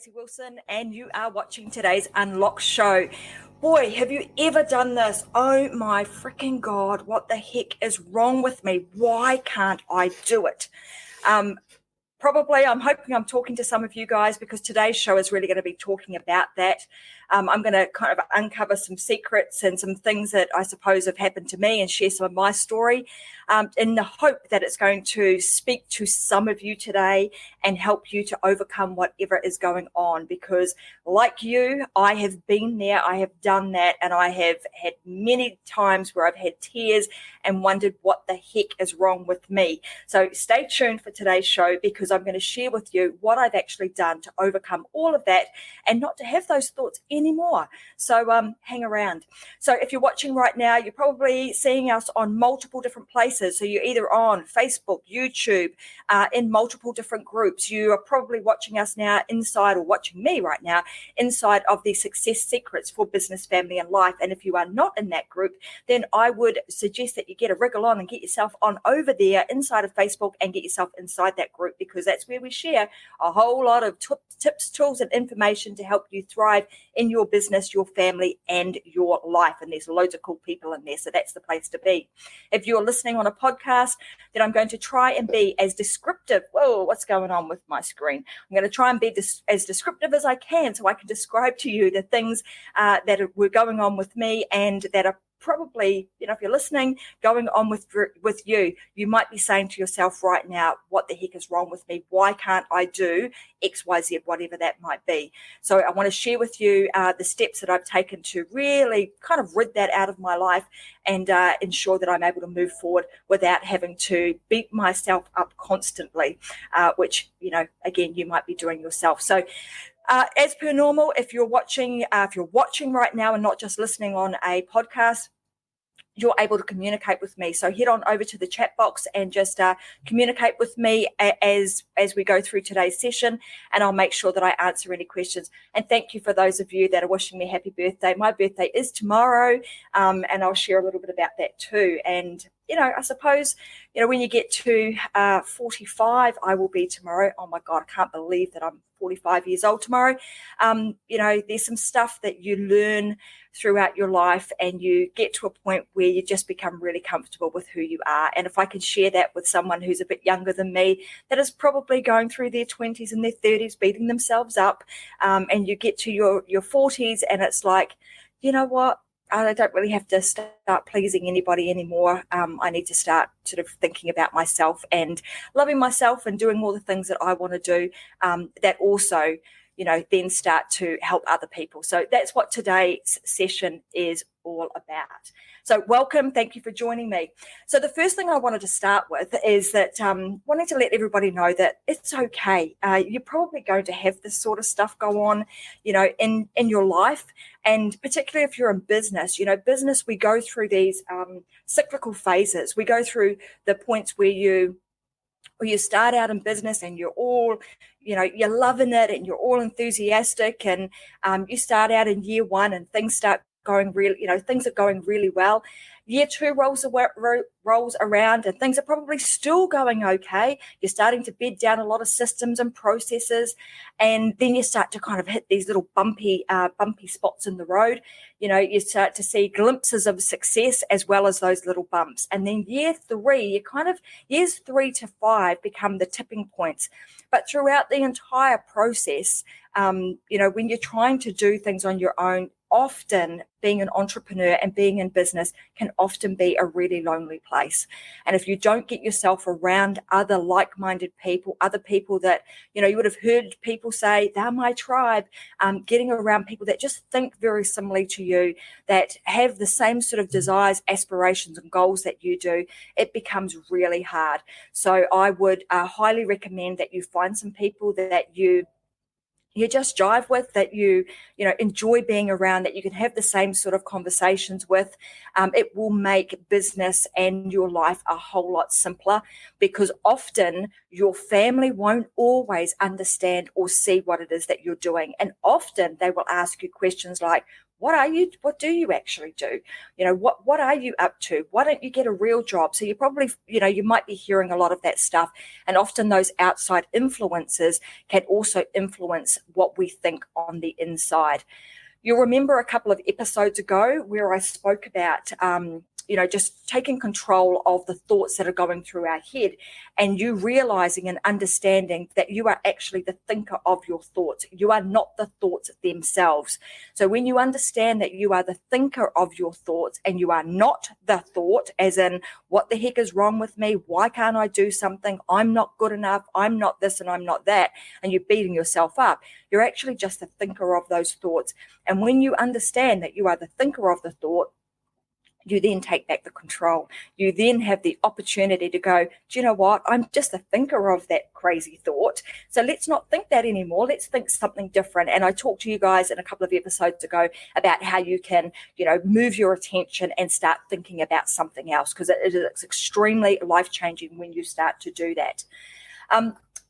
Stacey Wilson, and you are watching today's Unlock show. Boy, have you ever done this? Oh my freaking God, what the heck is wrong with me? Why can't I do it? Probably, I'm hoping I'm talking to some of you guys because today's show is really going to be talking about that. I'm going to kind of uncover some secrets and some things that I suppose have happened to me and share some of my story in the hope that it's going to speak to some of you today and help you to overcome whatever is going on. Because like you, I have been there, I have done that, and I have had many times where I've had tears and wondered what the heck is wrong with me. So stay tuned for today's show because I'm going to share with you what I've actually done to overcome all of that and not to have those thoughts anymore. So hang around. So if you're watching right now, you're probably seeing us on multiple different places. So you're either on Facebook, YouTube, in multiple different groups. You are probably watching us now inside, or watching me right now, inside of the Success Secrets for Business, Family and Life. And if you are not in that group, then I would suggest that you get a wriggle on and get yourself on over there inside of Facebook and get yourself inside that group, because that's where we share a whole lot of tips, tools and information to help you thrive in your business, your family and your life. And there's loads of cool people in there, so that's the place to be. If you're listening on a podcast, then I'm going to try and be as descriptive. Whoa, what's going on with my screen? I'm going to try and be as descriptive as I can so I can describe to you the things that were going on with me and that are probably, if you're listening, going on with you, you might be saying to yourself right now, what the heck is wrong with me? Why can't I do X, Y, Z, whatever that might be? So I want to share with you the steps that I've taken to really kind of rid that out of my life and ensure that I'm able to move forward without having to beat myself up constantly, which, again, you might be doing yourself. So as per normal, if you're watching right now and not just listening on a podcast, you're able to communicate with me. So head on over to the chat box and just communicate with me as we go through today's session, and I'll make sure that I answer any questions. And thank you for those of you that are wishing me happy birthday. My birthday is tomorrow, and I'll share a little bit about that too. And I suppose, when you get to 45, I will be tomorrow. Oh my God, I can't believe that I'm 45 years old tomorrow. There's some stuff that you learn throughout your life and you get to a point where you just become really comfortable with who you are. And if I can share that with someone who's a bit younger than me, that is probably going through their 20s and their 30s, beating themselves up, and you get to your 40s and it's like, you know what? I don't really have to start pleasing anybody anymore. I need to start sort of thinking about myself and loving myself and doing all the things that I want to do that also, then start to help other people. So that's what today's session is all about. So welcome. Thank you for joining me. So the first thing I wanted to start with is that wanting to let everybody know that it's okay. You're probably going to have this sort of stuff go on, in your life. And particularly if you're in business, business, we go through these cyclical phases. We go through the points where you start out in business and you're all, you're loving it and you're all enthusiastic, and you start out in year one and things start going really, things are going really well. Year two rolls around and things are probably still going okay. You're starting to bed down a lot of systems and processes, and then you start to kind of hit these little bumpy spots in the road. You start to see glimpses of success as well as those little bumps. And then years 3 to 5 become the tipping points. But throughout the entire process, when you're trying to do things on your own, often being an entrepreneur and being in business can often be a really lonely place. And if you don't get yourself around other like-minded people, other people that, you would have heard people say, they're my tribe, getting around people that just think very similarly to you, that have the same sort of desires, aspirations and goals that you do, it becomes really hard. So I would highly recommend that you find some people that you just jive with, that you enjoy being around, that you can have the same sort of conversations with. It will make business and your life a whole lot simpler, because often your family won't always understand or see what it is that you're doing. And often they will ask you questions like, what do you actually do? What are you up to? Why don't you get a real job? So you probably, you might be hearing a lot of that stuff. And often those outside influences can also influence what we think on the inside. You'll remember a couple of episodes ago where I spoke about, just taking control of the thoughts that are going through our head, and you realizing and understanding that you are actually the thinker of your thoughts. You are not the thoughts themselves. So when you understand that you are the thinker of your thoughts and you are not the thought, as in, what the heck is wrong with me? Why can't I do something? I'm not good enough. I'm not this and I'm not that. And you're beating yourself up. You're actually just the thinker of those thoughts. And when you understand that you are the thinker of the thought, you then take back the control. You then have the opportunity to go, do you know what? I'm just a thinker of that crazy thought. So let's not think that anymore. Let's think something different. And I talked to you guys in a couple of episodes ago about how you can, move your attention and start thinking about something else, because it is extremely life-changing when you start to do that.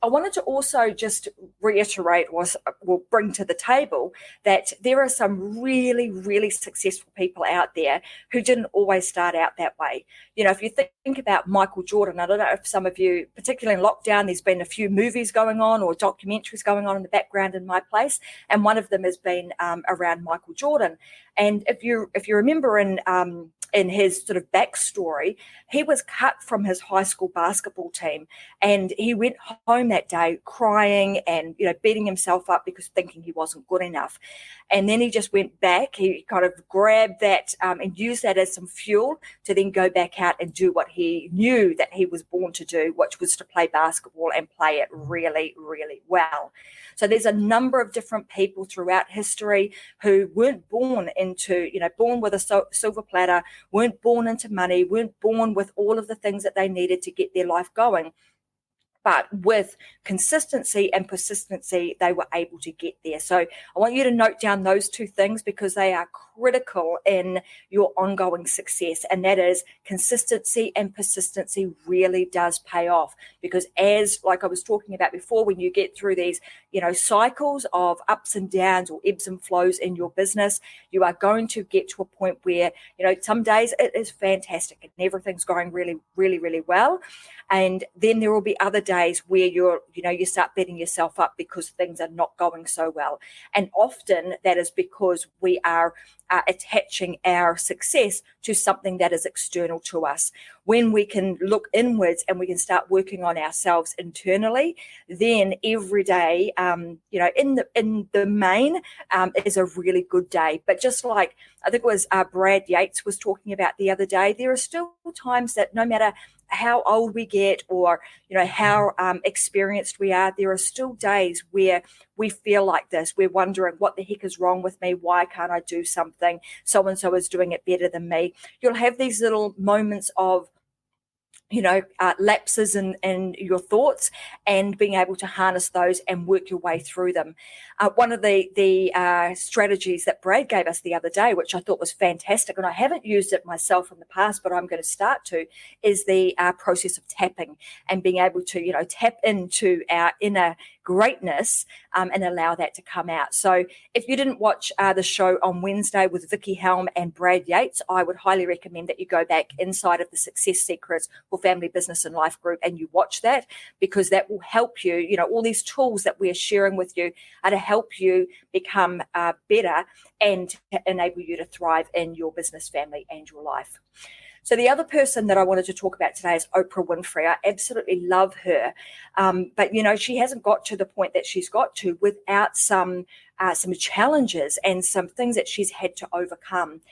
I wanted to also just reiterate, or bring to the table, that there are some really, really successful people out there who didn't always start out that way. If you think about Michael Jordan, I don't know if some of you, particularly in lockdown, there's been a few movies going on or documentaries going on in the background in my place, and one of them has been around Michael Jordan. And if you remember in his sort of backstory, he was cut from his high school basketball team, and he went home that day crying and beating himself up because thinking he wasn't good enough. And then he just went back. He kind of grabbed that and used that as some fuel to then go back out and do what he knew that he was born to do, which was to play basketball and play it really, really well. So there's a number of different people throughout history who weren't born with a silver platter, weren't born into money, weren't born with all of the things that they needed to get their life going. But with consistency and persistency, they were able to get there. So I want you to note down those two things, because they are critical in your ongoing success. And that is, consistency and persistency really does pay off, because like I was talking about before, when you get through these, cycles of ups and downs or ebbs and flows in your business, you are going to get to a point where, some days it is fantastic and everything's going really, really, really well. And then there will be other days where you start beating yourself up because things are not going so well. And often that is because we are attaching our success to something that is external to us. When we can look inwards and we can start working on ourselves internally, then every day, in the main, is a really good day. But just like I think it was Brad Yates was talking about the other day, there are still times that no matter how old we get or how experienced we are, there are still days where we feel like this. We're wondering, what the heck is wrong with me? Why can't I do something? So and so is doing it better than me. You'll have these little moments of lapses in your thoughts, and being able to harness those and work your way through them. One of the strategies that Brad gave us the other day, which I thought was fantastic, and I haven't used it myself in the past, but I'm going to start to, is the process of tapping, and being able to, tap into our inner greatness and allow that to come out. So if you didn't watch the show on Wednesday with Vicky Helm and Brad Yates, I would highly recommend that you go back inside of the Success Secrets for Family, Business and Life group and you watch that, because that will help you. All these tools that we're sharing with you are to help you become better and to enable you to thrive in your business, family and your life. So the other person that I wanted to talk about today is Oprah Winfrey. I absolutely love her. But, she hasn't got to the point that she's got to without some challenges and some things that she's had to overcome,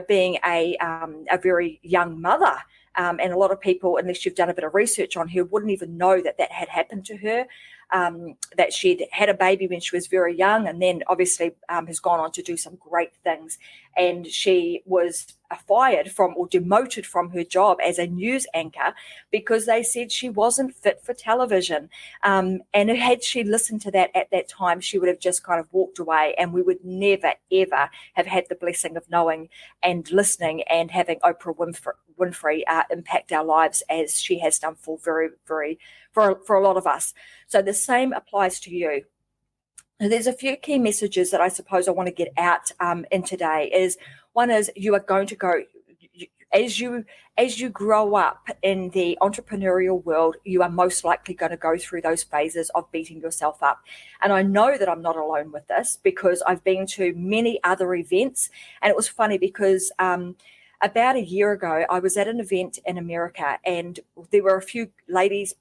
being a very young mother. And a lot of people, unless you've done a bit of research on her, wouldn't even know that had happened to her, that she'd had a baby when she was very young, and then obviously has gone on to do some great things. And she was fired from or demoted from her job as a news anchor because they said she wasn't fit for television. And had she listened to that at that time, she would have just kind of walked away, and we would never, ever have had the blessing of knowing and listening and having Oprah Winfrey impact our lives as she has done for a lot of us. So the same applies to you. There's a few key messages that I suppose I want to get out in today. One is you are going to go as you grow up in the entrepreneurial world, you are most likely going to go through those phases of beating yourself up. And I know that I'm not alone with this because I've been to many other events. And it was funny because about a year ago, I was at an event in America and there were a few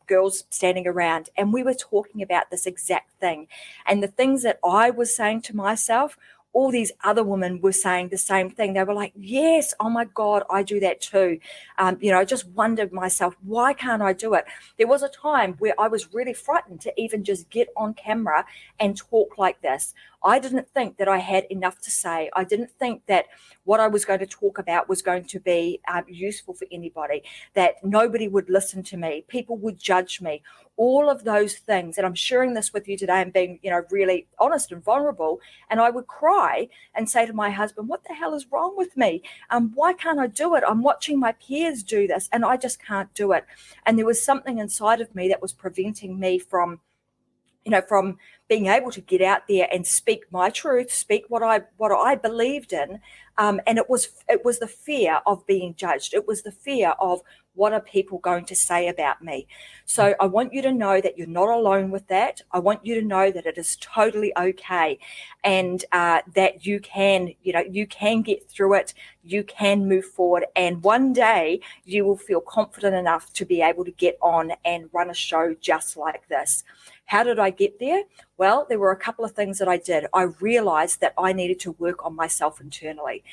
girls standing around, and we were talking about this exact thing. And the things that I was saying to myself, all these other women were saying the same thing. They were like, yes, oh my God, I do that too. I just wondered myself, why can't I do it? There was a time where I was really frightened to even just get on camera and talk like this. I didn't think that I had enough to say. I didn't think that what I was going to talk about was going to be useful for anybody, that nobody would listen to me, people would judge me, all of those things. And I'm sharing this with you today and being, really honest and vulnerable. And I would cry and say to my husband, what the hell is wrong with me? Why can't I do it? I'm watching my peers do this and I just can't do it. And there was something inside of me that was preventing me from being able to get out there and speak my truth, speak what I believed in. And it was the fear of being judged. It was the fear of what are people going to say about me? So I want you to know that you're not alone with that. I want you to know that it is totally okay, and that you can get through it. You can move forward, and one day you will feel confident enough to be able to get on and run a show just like this. How did I get there? Well, there were a couple of things that I did. I realized that I needed to work on myself internally.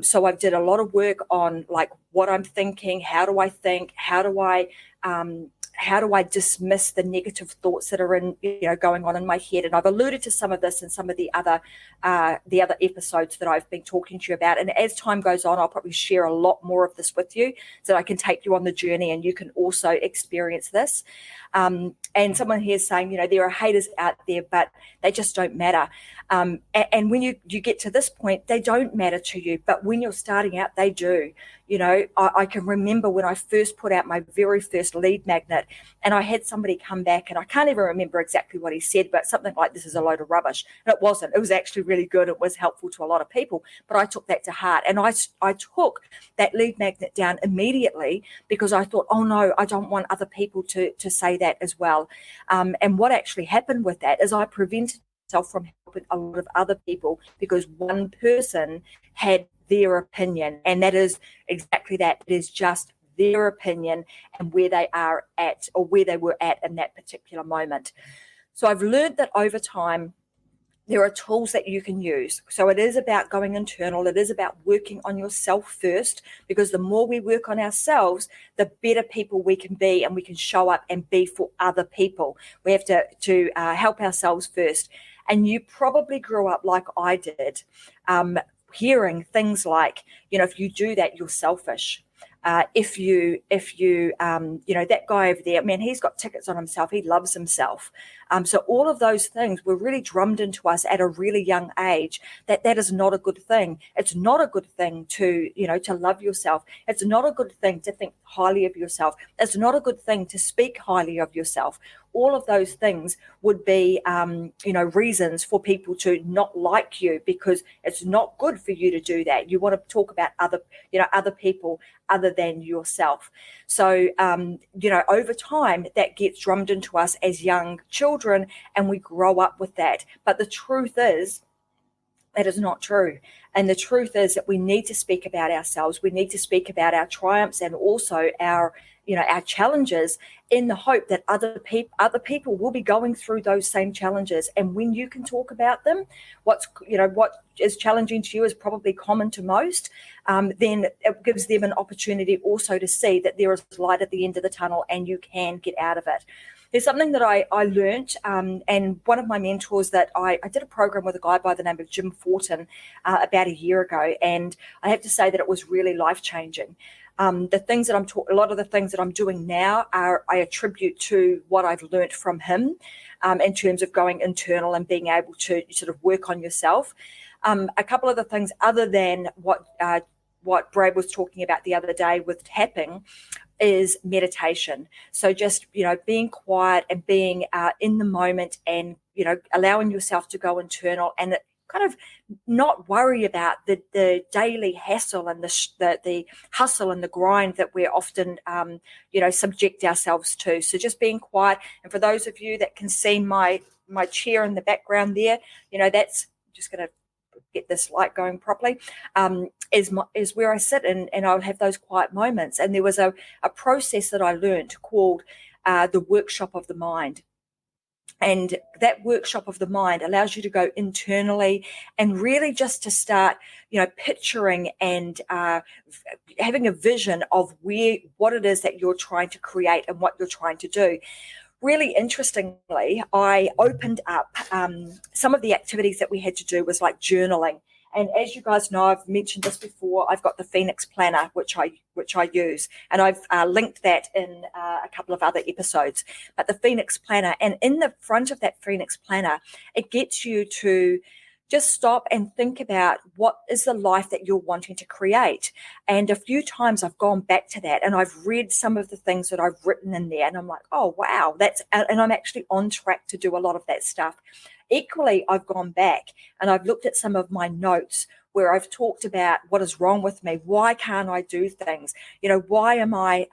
So I did a lot of work on like what I'm thinking, how do I think, how do I dismiss the negative thoughts that are going on in my head? And I've alluded to some of this in some of the other episodes that I've been talking to you about. And as time goes on, I'll probably share a lot more of this with you so that I can take you on the journey and you can also experience this. And someone here is saying, there are haters out there, but they just don't matter. And when you get to this point, they don't matter to you. But when you're starting out, they do. I can remember when I first put out my very first lead magnet, and I had somebody come back, and I can't even remember exactly what he said, but something like, this is a load of rubbish. And it wasn't. It was actually really good. It was helpful to a lot of people, but I took that to heart. And I took that lead magnet down immediately because I thought, oh no, I don't want other people to say that as well. And what actually happened with that is I prevented myself from helping a lot of other people because one person had their opinion, and that is exactly that. It is just their opinion and where they are at, or where they were at in that particular moment. So I've learned that over time there are tools that you can use. So it is about going internal. It is about working on yourself first, because the more we work on ourselves, the better people we can be, and we can show up and be for other people. We have to help ourselves first. And you probably grew up like I did, hearing things like, if you do that, you're selfish. If you that guy over there, man, he's got tickets on himself. He loves himself. So all of those things were really drummed into us at a really young age, that is not a good thing. It's not a good thing to love yourself. It's not a good thing to think highly of yourself. It's not a good thing to speak highly of yourself. All of those things would be, reasons for people to not like you, because it's not good for you to do that. You want to talk about other people other than yourself. So, over time that gets drummed into us as young children, and we grow up with that. But the truth is, that is not true. And the truth is that we need to speak about ourselves. We need to speak about our triumphs and also our challenges, in the hope that other people will be going through those same challenges. And when you can talk about them, what is challenging to you is probably common to most. Then it gives them an opportunity also to see that there is light at the end of the tunnel and you can get out of it. There's something that I learned, and one of my mentors that I did a program with a guy by the name of Jim Fortin about a year ago, and I have to say that it was really life-changing. The things that a lot of the things that I'm doing now I attribute to what I've learned from him, in terms of going internal and being able to sort of work on yourself. A couple of the things other than what Brad was talking about the other day with tapping is meditation. So just, being quiet and being in the moment and allowing yourself to go internal and kind of not worry about the daily hassle and the hustle and the grind that we're often, subject ourselves to. So just being quiet. And for those of you that can see my chair in the background there, that's just going to get this light going properly, is where I sit and I'll have those quiet moments. And there was a process that I learned called the workshop of the mind. And that workshop of the mind allows you to go internally and really just to start, picturing and having a vision of what it is that you're trying to create and what you're trying to do. Really interestingly, I opened up some of the activities that we had to do was like journaling. And as you guys know, I've mentioned this before, I've got the Phoenix Planner, which I use, and I've linked that in a couple of other episodes. But the Phoenix Planner, and in the front of that Phoenix Planner, it gets you to just stop and think about what is the life that you're wanting to create. And a few times I've gone back to that and I've read some of the things that I've written in there, and I'm like, oh, wow, and I'm actually on track to do a lot of that stuff. Equally, I've gone back and I've looked at some of my notes where I've talked about what is wrong with me. Why can't I do things? Why am I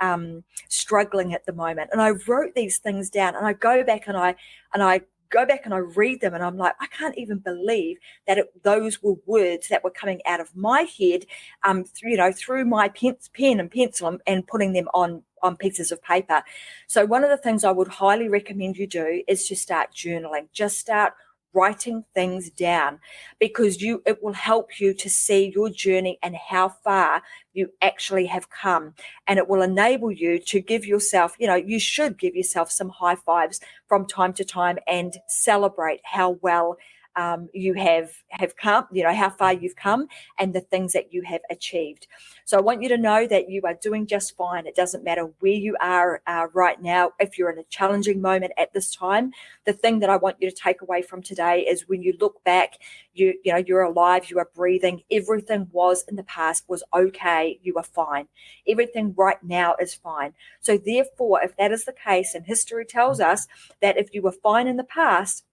struggling at the moment? And I wrote these things down, and I go back and I go back and I read them, and I'm like, I can't even believe that those were words that were coming out of my head, through my pen and pencil and putting them on pieces of paper. So one of the things I would highly recommend you do is to start journaling. Just start writing things down, because it will help you to see your journey and how far you actually have come. And it will enable you to give yourself, you should give yourself some high fives from time to time and celebrate how well you have come, how far you've come and the things that you have achieved. So I want you to know that you are doing just fine. It doesn't matter where you are right now. If you're in a challenging moment at this time, the thing that I want you to take away from today is when you look back, you're alive, you are breathing. Everything was in the past was okay. You are fine. Everything right now is fine. So therefore, if that is the case, and history tells us that if you were fine in the past,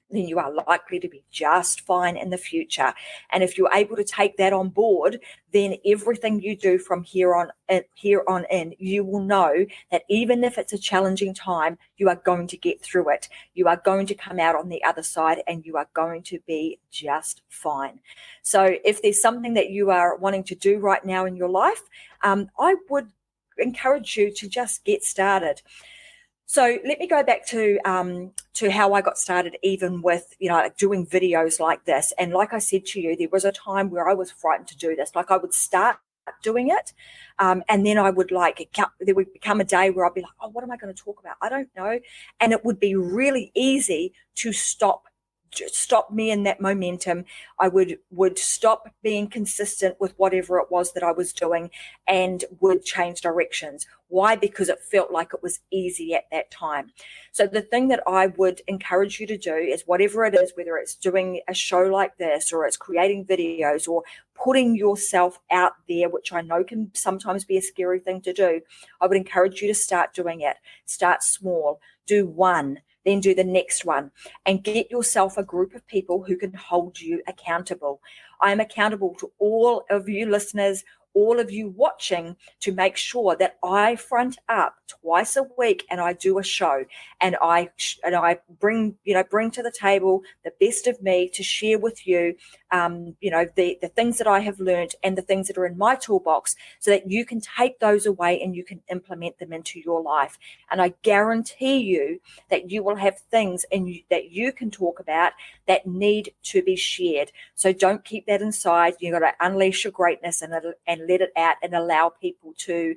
then you are likely to be just fine in the future. And if you're able to take that on board, then everything you do from here on in, you will know that even if it's a challenging time, you are going to get through it. You are going to come out on the other side and you are going to be just fine. So if there's something that you are wanting to do right now in your life, I would encourage you to just get started. So let me go back to how I got started, even with, doing videos like this. And like I said to you, there was a time where I was frightened to do this. Like I would start doing it, and then I would there would become a day where I'd be like, oh, what am I going to talk about? I don't know. And it would be really easy to stop me in that momentum. I would stop being consistent with whatever it was that I was doing and would change directions. Why? Because it felt like it was easy at that time. So the thing that I would encourage you to do is whatever it is, whether it's doing a show like this or it's creating videos or putting yourself out there, which I know can sometimes be a scary thing to do, I would encourage you to start doing it. Start small. Do one. Then do the next one and get yourself a group of people who can hold you accountable. I am accountable to all of you listeners, all of you watching, to make sure that I front up twice a week and I do a show and I bring to the table the best of me to share with you, the things that I have learned and the things that are in my toolbox, so that you can take those away and you can implement them into your life. And I guarantee you that you will have things that you can talk about that need to be shared. So don't keep that inside. You've got to unleash your greatness and let it out and allow people to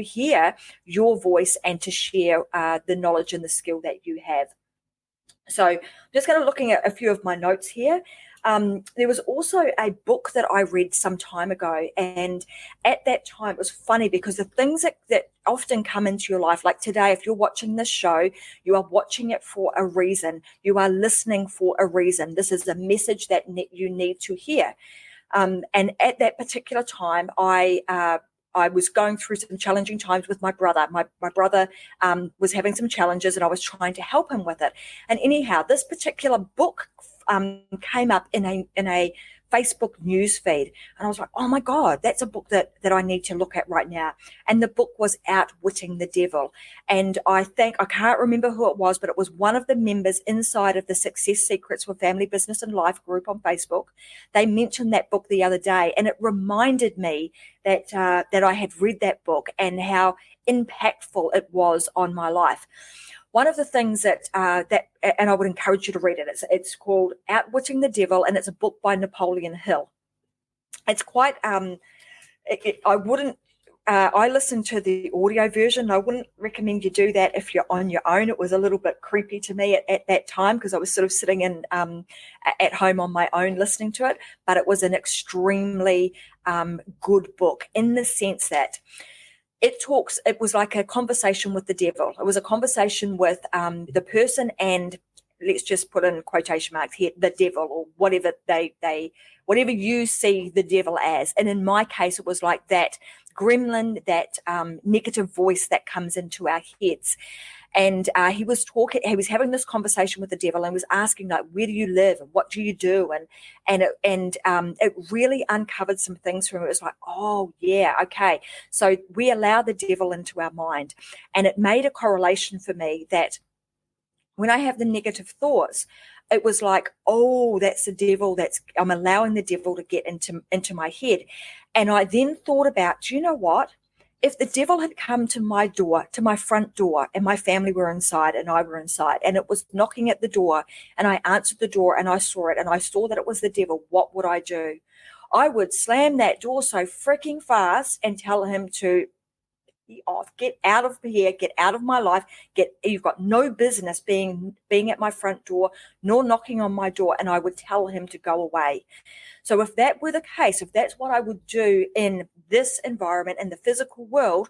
hear your voice and to share the knowledge and the skill that you have. So I'm just going to looking at a few of my notes here. There was also a book that I read some time ago, and at that time it was funny because the things that often come into your life, like today, if you're watching this show, you are watching it for a reason. You are listening for a reason. This is the message that you need to hear. And at that particular time, I I was going through some challenging times with my brother. My brother was having some challenges, and I was trying to help him with it. And anyhow, this particular book came up in a Facebook news feed, and I was like, oh my God, that's a book that I need to look at right now. And the book was Outwitting the Devil. And I can't remember who it was, but it was one of the members inside of the Success Secrets for Family, Business and Life group on Facebook. They mentioned that book the other day, and it reminded me that I had read that book and how impactful it was on my life. One of the things that and I would encourage you to read it. It's called Outwitting the Devil, and it's a book by Napoleon Hill. It's quite. I wouldn't. I listened to the audio version. I wouldn't recommend you do that if you're on your own. It was a little bit creepy to me at that time, because I was sort of sitting in at home on my own listening to it. But it was an extremely good book, in the sense that it was like a conversation with the devil. It was a conversation with the person, and let's just put in quotation marks here, the devil, or whatever whatever you see the devil as. And in my case, it was like that gremlin, that negative voice that comes into our heads. And he was having this conversation with the devil, and was asking, like, where do you live and what do you do? And it really uncovered some things for me. It was like, oh yeah, okay. So we allow the devil into our mind, and it made a correlation for me that when I have the negative thoughts, it was like, oh, that's the devil. I'm allowing the devil to get into my head. And I then thought about, do you know what? If the devil had come to my door, to my front door, and my family were inside and I were inside, and it was knocking at the door, and I answered the door and I saw it, and I saw that it was the devil, what would I do? I would slam that door so freaking fast and tell him to be off, get out of here, get out of my life, you've got no business being at my front door, nor knocking on my door. And I would tell him to go away. So if that were the case, if that's what I would do in this environment, in the physical world,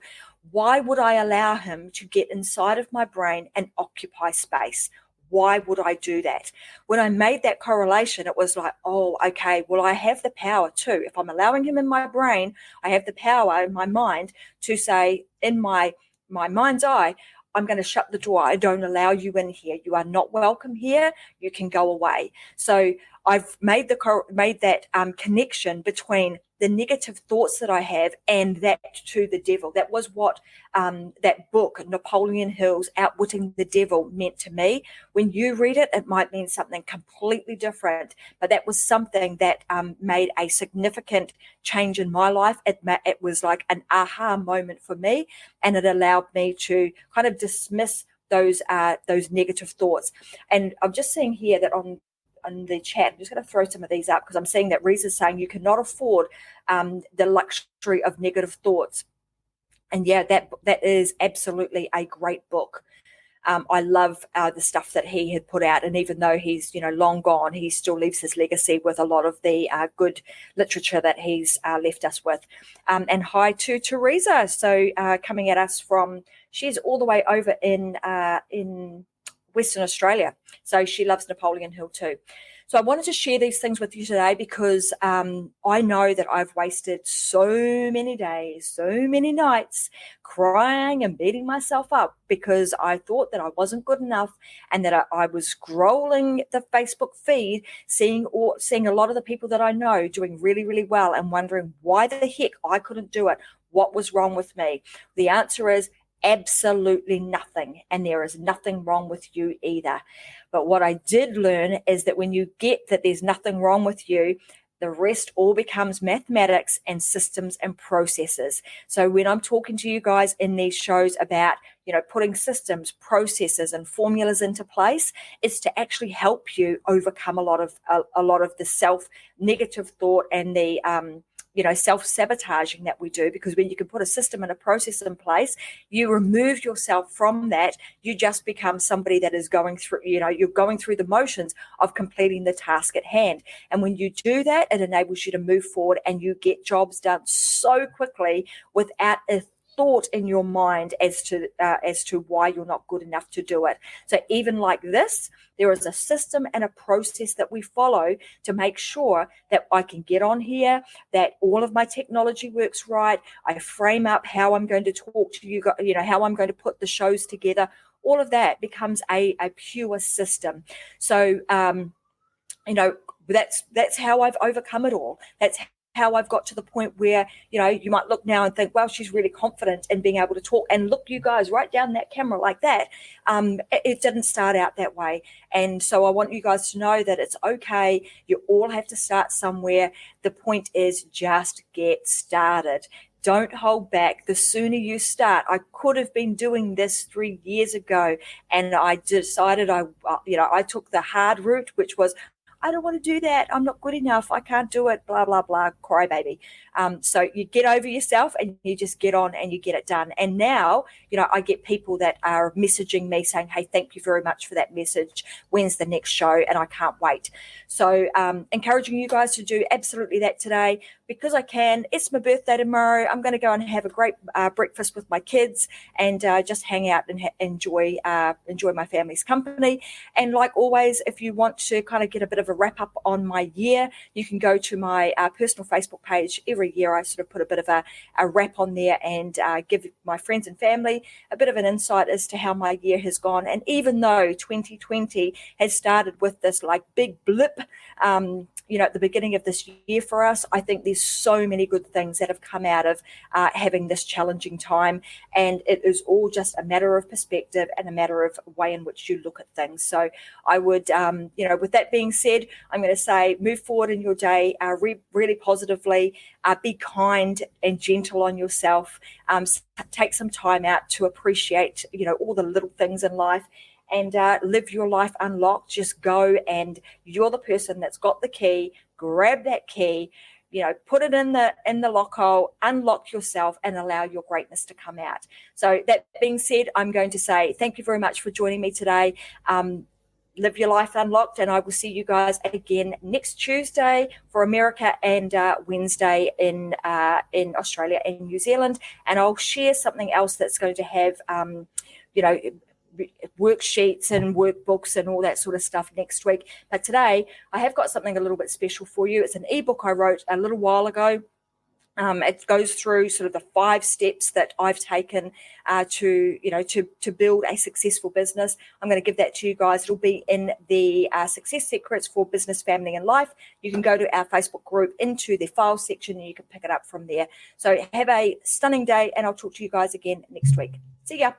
why would I allow him to get inside of my brain and occupy space? Why would I do that? When I made that correlation, it was like, oh, okay, well, I have the power too. If I'm allowing him in my brain, I have the power in my mind to say, in my mind's eye, I'm going to shut the door. I don't allow you in here. You are not welcome here. You can go away. So I've made that connection between the negative thoughts that I have and that to the devil. That was what that book, Napoleon Hill's Outwitting the Devil, meant to me. When you read it, it might mean something completely different, but that was something that made a significant change in my life. It was like an aha moment for me, and it allowed me to kind of dismiss those negative thoughts. And I'm just seeing here that on the chat, I'm just going to throw some of these up, because I'm seeing that Reeza's saying you cannot afford the luxury of negative thoughts. And yeah, that is absolutely a great book. I love the stuff that he had put out, and even though he's long gone, he still leaves his legacy with a lot of the good literature that he's left us with. And hi to Teresa, so coming at us from, she's all the way over in Western Australia, so she loves Napoleon Hill too. So I wanted to share these things with you today, because I know that I've wasted so many days, so many nights crying and beating myself up because I thought that I wasn't good enough, and that I was scrolling the Facebook feed, seeing a lot of the people that I know doing really, really well, and wondering why the heck I couldn't do it. What was wrong with me? The answer is absolutely nothing, and there is nothing wrong with you either. But what I did learn is that when you get that there's nothing wrong with you, the rest all becomes mathematics and systems and processes. So when I'm talking to you guys in these shows about, putting systems, processes, and formulas into place, it's to actually help you overcome a lot of the self-negative thought and the self-sabotaging that we do. Because when you can put a system and a process in place, you remove yourself from that. You just become somebody that is going through, you're going through the motions of completing the task at hand. And when you do that, it enables you to move forward, and you get jobs done so quickly without a thought in your mind as to why you're not good enough to do it. So even like this, there is a system and a process that we follow to make sure that I can get on here, that all of my technology works right. I frame up how I'm going to talk to you, how I'm going to put the shows together. All of that becomes a pure system. So, that's how I've overcome it all. That's how I've got to the point where, you might look now and think, well, she's really confident in being able to talk. And look, you guys, right down that camera like that. It didn't start out that way. And so I want you guys to know that it's okay. You all have to start somewhere. The point is just get started. Don't hold back. The sooner you start. I could have been doing this 3 years ago, and I decided I took the hard route, which was, I don't want to do that. I'm not good enough. I can't do it. Blah, blah, blah. Crybaby. So you get over yourself and you just get on and you get it done. And now, I get people that are messaging me saying, hey, thank you very much for that message. When's the next show? And I can't wait. So encouraging you guys to do absolutely that today because I can. It's my birthday tomorrow. I'm going to go and have a great breakfast with my kids and just hang out and enjoy my family's company. And like always, if you want to kind of get a bit of a wrap up on my year, you can go to my personal Facebook page. Every year I sort of put a bit of a wrap on there and give my friends and family a bit of an insight as to how my year has gone. And even though 2020 has started with this like big blip, at the beginning of this year for us, I think there's so many good things that have come out of having this challenging time. And it is all just a matter of perspective and a matter of way in which you look at things. So I would, with that being said, I'm going to say move forward in your day really positively, be kind and gentle on yourself, take some time out to appreciate, all the little things in life. And live your life unlocked. Just go, and you're the person that's got the key. Grab that key, put it in the lock hole, unlock yourself, and allow your greatness to come out. So that being said, I'm going to say thank you very much for joining me today. Live your life unlocked, and I will see you guys again next Tuesday for America and Wednesday in Australia and New Zealand. And I'll share something else that's going to have, worksheets and workbooks and all that sort of stuff next week. But today I have got something a little bit special for you. It's an ebook I wrote a little while ago. It goes through sort of the 5 steps that I've taken to build a successful business. I'm going to give that to you guys. It'll be in the Success Secrets for Business, Family and Life. You can go to our Facebook group into the file section and you can pick it up from there. So have a stunning day, and I'll talk to you guys again next week. See ya.